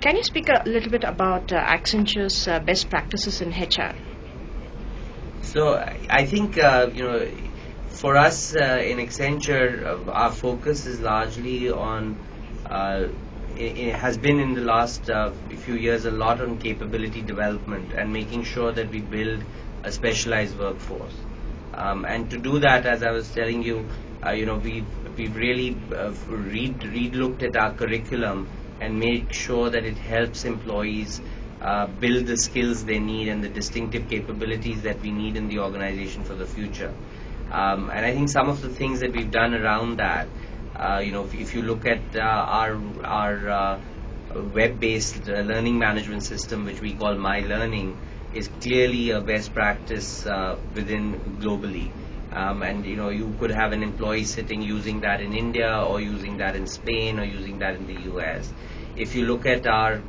Can you speak a little bit about Accenture's best practices in HR? So I think for us in Accenture, our focus is largely on. It has been in the last few years a lot on capability development and making sure that we build a specialized workforce. And to do that, as I was telling you, we've really re-looked at our curriculum and make sure that it helps employees build the skills they need and the distinctive capabilities that we need in the organization for the future. And I think some of the things that we've done around that, if you look at our web-based learning management system, which we call My Learning, is clearly a best practice within globally. And you could have an employee sitting using that in India or using that in Spain or using that in the US. If you look at our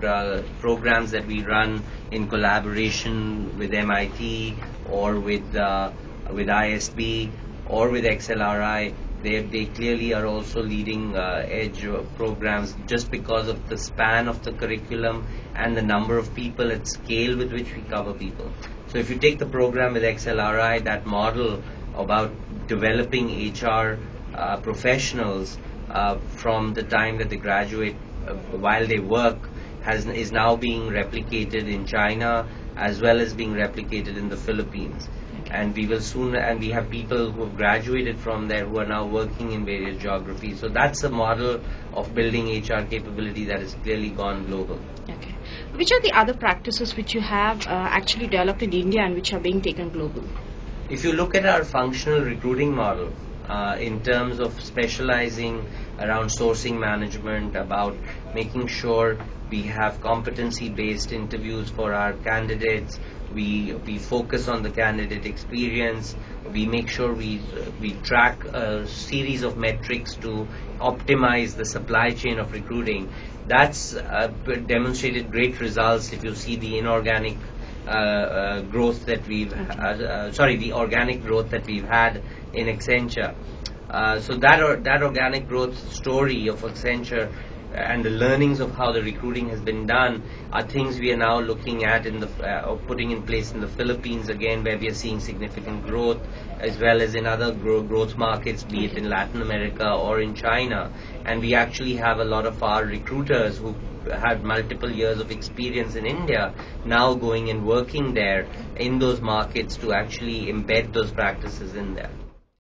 programs that we run in collaboration with MIT or with ISB or with XLRI, they clearly are also leading edge programs just because of the span of the curriculum and the number of people at scale with which we cover people. So if you take the program with XLRI, that model about developing HR professionals from the time that they graduate while they work is now being replicated in China as well as being replicated in the Philippines. And we will soon, and we have people who have graduated from there who are now working in various geographies. So that's a model of building HR capability that has clearly gone global. Okay. Which are the other practices which you have actually developed in India and which are being taken global? If you look at our functional recruiting model, in terms of specializing around sourcing management, about making sure we have competency-based interviews for our candidates, we focus on the candidate experience, we make sure we track a series of metrics to optimize the supply chain of recruiting. That's demonstrated great results if you see the inorganic growth that the organic growth that we've had in Accenture. So that organic growth story of Accenture and the learnings of how the recruiting has been done are things we are now looking at putting in place in the Philippines again, where we are seeing significant growth, as well as in other growth markets, be it in Latin America or in China. And we actually have a lot of our recruiters who had multiple years of experience in India now going and working there in those markets to actually embed those practices in there.